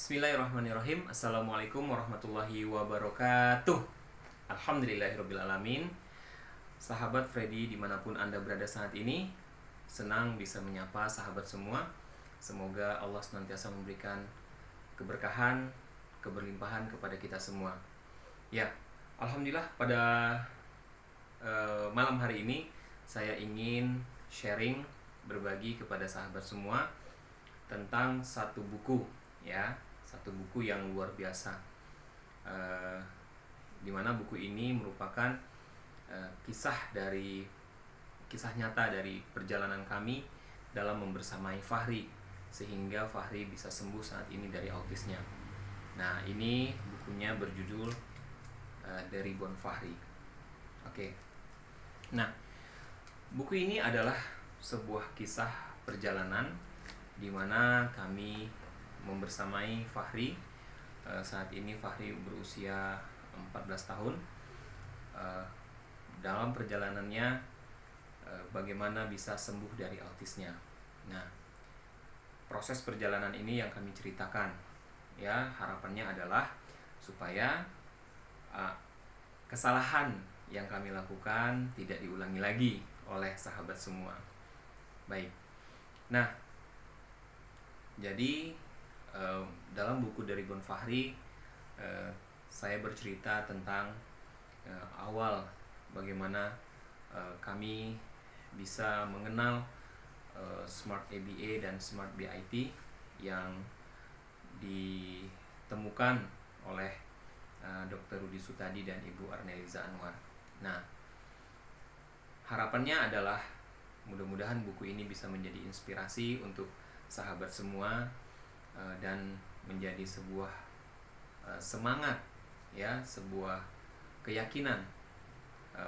Bismillahirrahmanirrahim. Assalamualaikum warahmatullahi wabarakatuh. Alhamdulillahirrabbilalamin. Sahabat Freddy dimanapun Anda berada saat ini, senang bisa menyapa sahabat semua. Semoga Allah senantiasa memberikan keberkahan, keberlimpahan kepada kita semua. Ya, Alhamdulillah pada malam hari ini saya ingin sharing, berbagi kepada sahabat semua tentang satu buku, ya, satu buku yang luar biasa, dimana buku ini merupakan kisah nyata dari perjalanan kami dalam membersamai Fahri, sehingga Fahri bisa sembuh saat ini dari autisnya. Nah, ini bukunya berjudul Dari Bon Fahri. Oke. Nah, buku ini adalah sebuah kisah perjalanan di mana kami membersamai Fahri. Saat ini Fahri berusia 14 tahun. Dalam perjalanannya bagaimana bisa sembuh dari autisnya. Nah, proses perjalanan ini yang kami ceritakan. Ya, harapannya adalah supaya kesalahan yang kami lakukan tidak diulangi lagi oleh sahabat semua. Baik. Nah, jadi dalam buku Dari Bon Fahri saya bercerita tentang awal bagaimana kami bisa mengenal Smart ABA dan Smart BIT yang ditemukan oleh Dr. Rudi Sutadi dan Ibu Arneliza Anwar. Nah, harapannya adalah mudah-mudahan buku ini bisa menjadi inspirasi untuk sahabat semua dan menjadi sebuah semangat, ya, sebuah keyakinan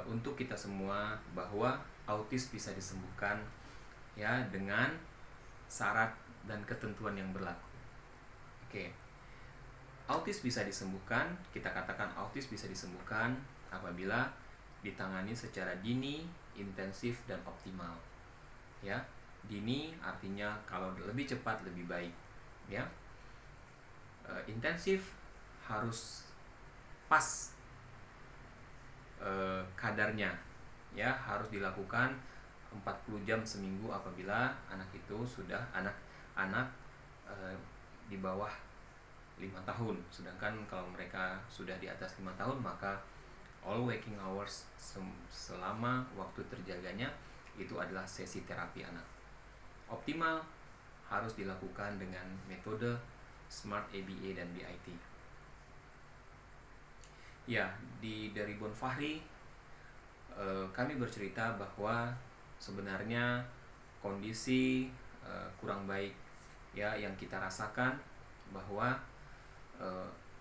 untuk kita semua bahwa autis bisa disembuhkan, ya, dengan syarat dan ketentuan yang berlaku. Oke. Autis bisa disembuhkan, kita katakan autis bisa disembuhkan apabila ditangani secara dini, intensif, dan optimal. Ya, dini artinya kalau lebih cepat lebih baik. Ya, intensif harus pas kadarnya. Ya, harus dilakukan 40 jam seminggu apabila anak itu sudah anak di bawah 5 tahun. Sedangkan kalau mereka sudah di atas 5 tahun, maka all waking hours selama waktu terjaganya itu adalah sesi terapi anak. Optimal harus dilakukan dengan metode Smart ABA dan BIT. Ya, dari Bon Fahri kami bercerita bahwa sebenarnya kondisi kurang baik, ya, yang kita rasakan bahwa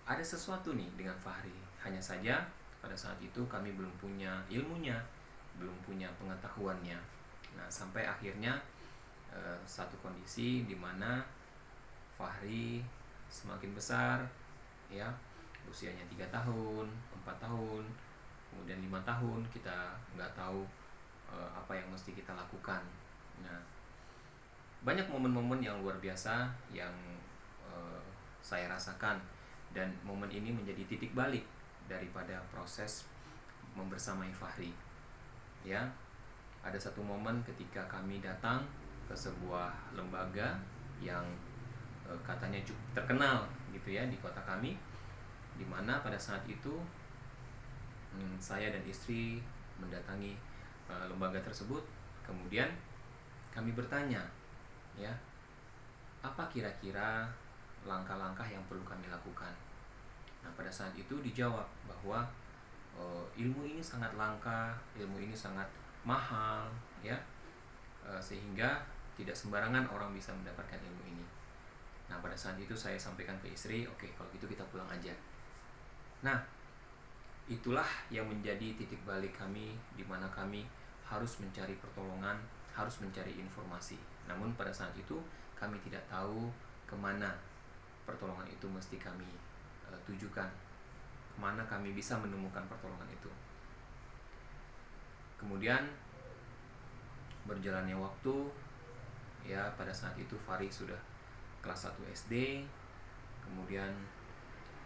ada sesuatu nih dengan Fahri. Hanya saja pada saat itu kami belum punya ilmunya, belum punya pengetahuannya. Nah, sampai akhirnya satu kondisi di mana Fahri semakin besar, ya, usianya 3 tahun, 4 tahun, kemudian 5 tahun, kita nggak tahu apa yang mesti kita lakukan. Nah, banyak momen-momen yang luar biasa yang saya rasakan, dan momen ini menjadi titik balik daripada proses membersamai Fahri. Ya, ada satu momen ketika kami datang ke sebuah lembaga yang katanya cukup terkenal gitu ya di kota kami, di mana pada saat itu saya dan istri mendatangi lembaga tersebut. Kemudian kami bertanya, ya, apa kira-kira langkah-langkah yang perlu kami lakukan. Nah, pada saat itu dijawab bahwa ilmu ini sangat langka, ilmu ini sangat mahal, ya, sehingga tidak sembarangan orang bisa mendapatkan ilmu ini. Nah, pada saat itu saya sampaikan ke istri, oke, kalau gitu kita pulang aja. Nah, itulah yang menjadi titik balik kami, di mana kami harus mencari pertolongan, harus mencari informasi. Namun pada saat itu kami tidak tahu kemana pertolongan itu mesti kami tujukan, kemana kami bisa menemukan pertolongan itu. Kemudian berjalannya waktu, ya, pada saat itu Fahri sudah kelas 1 SD. Kemudian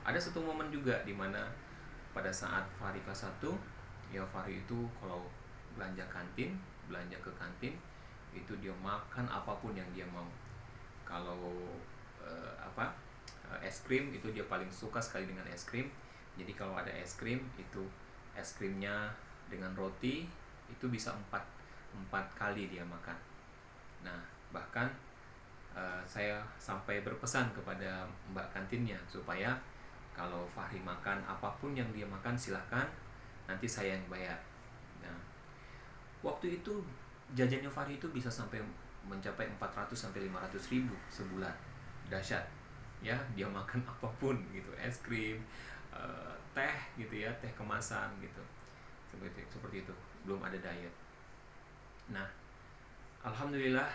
ada satu momen juga di mana pada saat Fahri kelas 1, ya Fahri itu kalau belanja ke kantin, itu dia makan apapun yang dia mau. Kalau es krim, itu dia paling suka sekali dengan es krim. Jadi kalau ada es krim, itu es krimnya dengan roti itu bisa empat kali dia makan. Nah, bahkan saya sampai berpesan kepada mbak kantinnya supaya kalau Fahri makan apapun yang dia makan, silahkan, nanti saya yang bayar. Nah, waktu itu jajannya Fahri itu bisa sampai mencapai 400 sampai 500 ribu sebulan. Dahsyat. Ya, dia makan apapun gitu, es krim, teh gitu ya, teh kemasan gitu. Seperti itu. Belum ada diet. Nah, alhamdulillah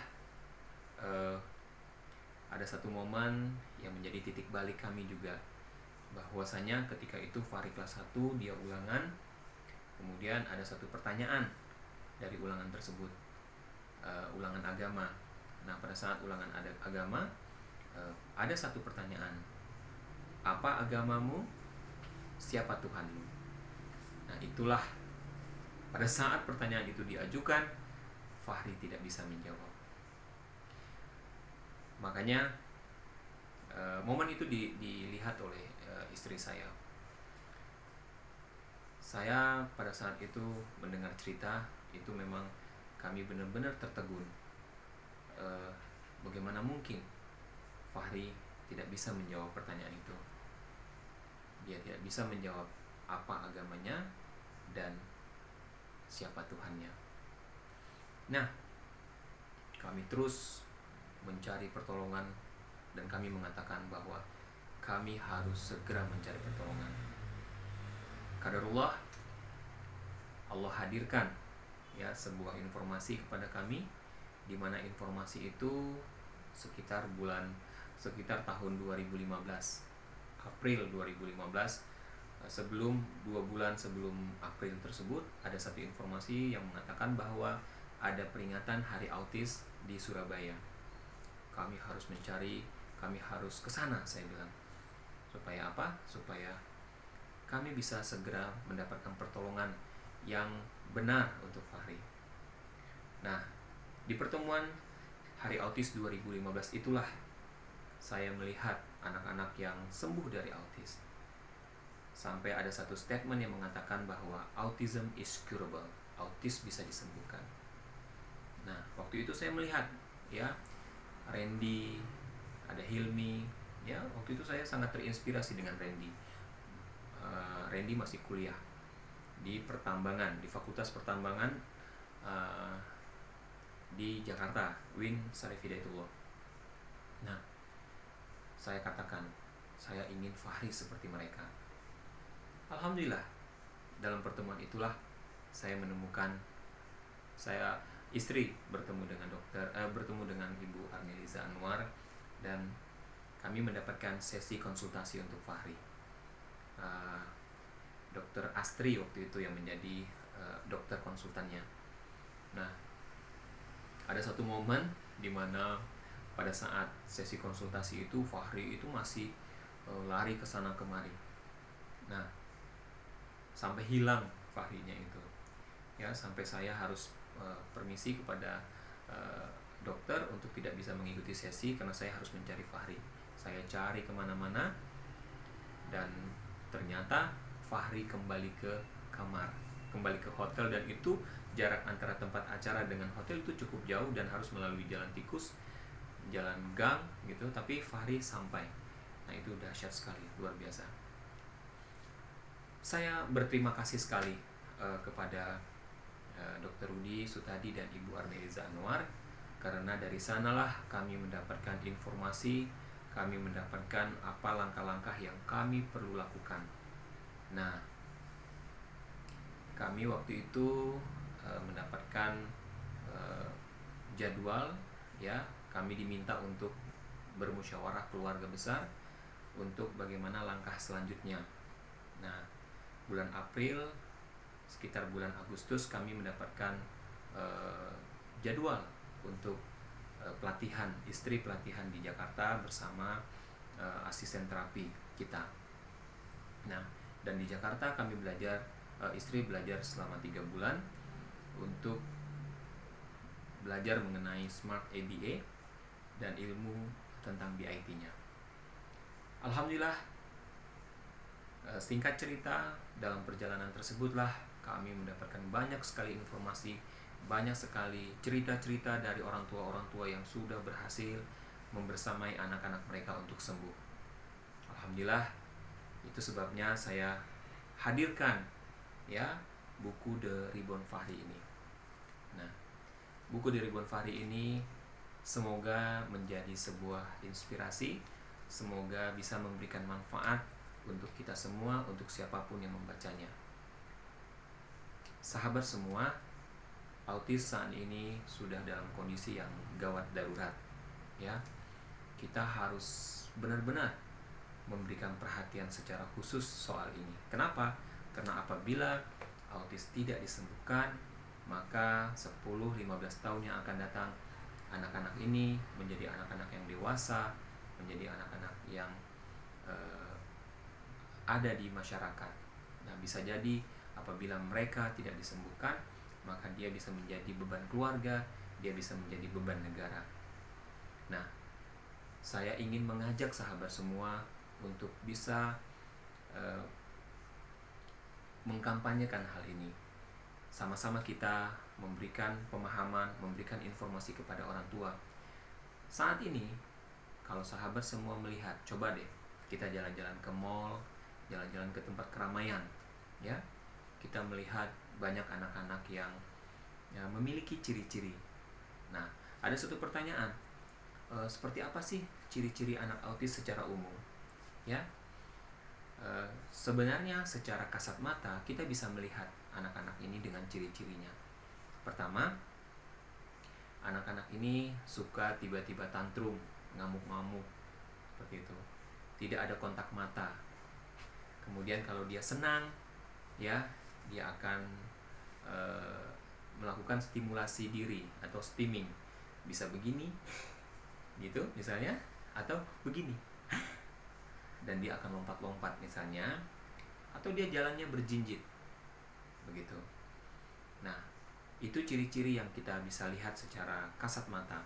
ada satu momen yang menjadi titik balik kami juga, bahwasanya ketika itu Fahri kelas 1 dia ulangan, kemudian ada satu pertanyaan dari ulangan tersebut, ulangan agama. Nah, pada saat ulangan agama, ada satu pertanyaan, apa agamamu, siapa Tuhanmu. Nah, itulah pada saat pertanyaan itu diajukan, Fahri tidak bisa menjawab. Makanya momen itu dilihat oleh istri saya. Saya pada saat itu mendengar cerita itu, memang kami benar-benar tertegun. Bagaimana mungkin Fahri tidak bisa menjawab pertanyaan itu? Dia tidak bisa menjawab apa agamanya dan siapa Tuhannya. Nah, kami terus mencari pertolongan dan kami mengatakan bahwa kami harus segera mencari pertolongan. Qadarullah, Allah hadirkan ya sebuah informasi kepada kami, di mana informasi itu sekitar tahun 2015, April 2015. Sebelum 2 bulan sebelum April tersebut, ada satu informasi yang mengatakan bahwa ada peringatan Hari Autis di Surabaya. Kami harus mencari, kami harus ke sana, saya bilang. Supaya apa? Supaya kami bisa segera mendapatkan pertolongan yang benar untuk Fahri. Nah, di pertemuan Hari Autis 2015 itulah saya melihat anak-anak yang sembuh dari autis. Sampai ada satu statement yang mengatakan bahwa autism is curable, autis bisa disembuhkan. Nah, waktu itu saya melihat ya Randy, ada Hilmi, ya waktu itu saya sangat terinspirasi dengan Randy. Randy masih kuliah di pertambangan, di Fakultas Pertambangan di Jakarta, UIN Syarif Hidayatullah. Nah, saya katakan, saya ingin Fahri seperti mereka. Alhamdulillah, dalam pertemuan itulah saya menemukan, istri bertemu dengan Ibu Arneliza Anwar, dan kami mendapatkan sesi konsultasi untuk Fahri. Dokter Astri waktu itu yang menjadi dokter konsultannya. Nah, ada satu momen di mana pada saat sesi konsultasi itu Fahri itu masih lari ke sana kemari. Nah, sampai hilang Fahrinya itu. Ya, sampai saya harus permisi kepada dokter untuk tidak bisa mengikuti sesi karena saya harus mencari Fahri. Saya cari kemana-mana dan ternyata Fahri kembali ke kamar, kembali ke hotel, dan itu jarak antara tempat acara dengan hotel itu cukup jauh dan harus melalui jalan tikus, jalan gang gitu, tapi Fahri sampai. Nah, itu dahsyat sekali, luar biasa. Saya berterima kasih sekali kepada Dr. Rudi Sutadi dan Ibu Arneliza Anwar, karena dari sanalah kami mendapatkan informasi, kami mendapatkan apa langkah-langkah yang kami perlu lakukan. Nah, kami waktu itu mendapatkan jadwal, ya, kami diminta untuk bermusyawarah keluarga besar untuk bagaimana langkah selanjutnya. Nah, bulan April, sekitar bulan Agustus, kami mendapatkan jadwal untuk pelatihan, istri pelatihan di Jakarta bersama asisten terapi kita. Nah, dan di Jakarta kami belajar, istri belajar selama 3 bulan untuk belajar mengenai Smart ABA dan ilmu tentang BIT-nya. Alhamdulillah, singkat cerita, dalam perjalanan tersebutlah kami mendapatkan banyak sekali informasi, banyak sekali cerita-cerita dari orang tua yang sudah berhasil membersamai anak-anak mereka untuk sembuh. Alhamdulillah, itu sebabnya saya hadirkan ya buku The Reborn Fahri ini. Nah, buku The Reborn Fahri ini semoga menjadi sebuah inspirasi, semoga bisa memberikan manfaat untuk kita semua, untuk siapapun yang membacanya. Sahabat semua, autis saat ini sudah dalam kondisi yang gawat darurat. Ya, kita harus benar-benar memberikan perhatian secara khusus soal ini. Kenapa? Karena apabila autis tidak disembuhkan, maka 10-15 tahun yang akan datang, anak-anak ini menjadi anak-anak yang dewasa, menjadi anak-anak yang ada di masyarakat. Nah, bisa jadi apabila mereka tidak disembuhkan, maka dia bisa menjadi beban keluarga, dia bisa menjadi beban negara. Nah, saya ingin mengajak sahabat semua untuk bisa mengkampanyekan hal ini. Sama-sama kita memberikan pemahaman, memberikan informasi kepada orang tua. Saat ini, kalau sahabat semua melihat, coba deh kita jalan-jalan ke mall, jalan-jalan ke tempat keramaian, ya. Kita melihat banyak anak-anak yang memiliki ciri-ciri. Nah, ada satu pertanyaan, seperti apa sih ciri-ciri anak autis secara umum? Ya, sebenarnya secara kasat mata kita bisa melihat anak-anak ini dengan ciri-cirinya. Pertama, anak-anak ini suka tiba-tiba tantrum, ngamuk-ngamuk, seperti itu. Tidak ada kontak mata. Kemudian kalau dia senang, ya, dia akan melakukan stimulasi diri atau stimming. Bisa begini, gitu misalnya, atau begini. Dan dia akan lompat-lompat misalnya, atau dia jalannya berjinjit, begitu. Nah, itu ciri-ciri yang kita bisa lihat secara kasat mata.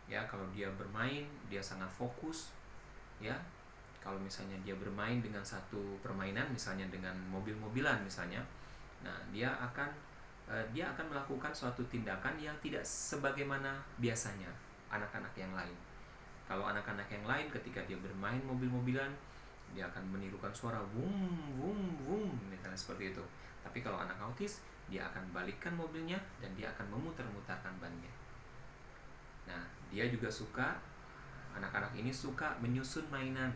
Ya, kalau dia bermain, dia sangat fokus, ya. Kalau misalnya dia bermain dengan satu permainan, misalnya dengan mobil-mobilan misalnya, nah dia akan melakukan suatu tindakan yang tidak sebagaimana biasanya anak-anak yang lain. Kalau anak-anak yang lain ketika dia bermain mobil-mobilan, dia akan menirukan suara wum wum wum misalnya seperti itu. Tapi kalau anak autis, dia akan balikkan mobilnya dan dia akan memutar-mutarkan bannya. Nah, dia juga suka, anak-anak ini suka menyusun mainan,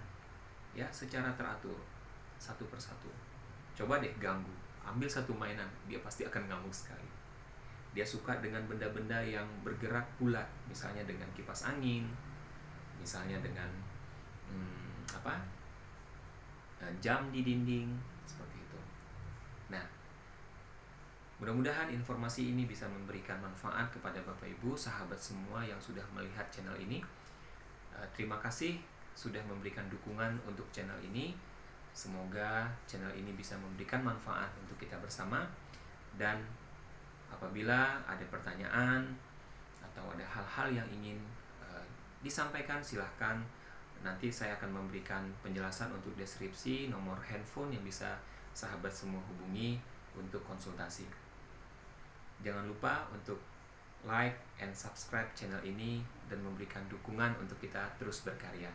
ya, secara teratur, satu persatu. Coba deh ganggu, ambil satu mainan, dia pasti akan ngamuk sekali. Dia suka dengan benda-benda yang bergerak bulat, misalnya dengan kipas angin, misalnya dengan jam di dinding, seperti itu. Nah, mudah-mudahan informasi ini bisa memberikan manfaat kepada Bapak Ibu, sahabat semua yang sudah melihat channel ini. Terima kasih sudah memberikan dukungan untuk channel ini. Semoga channel ini bisa memberikan manfaat untuk kita bersama. Dan apabila ada pertanyaan atau ada hal-hal yang ingin disampaikan, silahkan. Nanti saya akan memberikan penjelasan untuk deskripsi, nomor handphone yang bisa sahabat semua hubungi untuk konsultasi. Jangan lupa untuk like and subscribe channel ini dan memberikan dukungan untuk kita terus berkarya.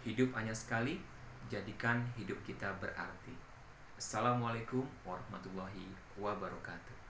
Hidup hanya sekali, jadikan hidup kita berarti. Assalamualaikum warahmatullahi wabarakatuh.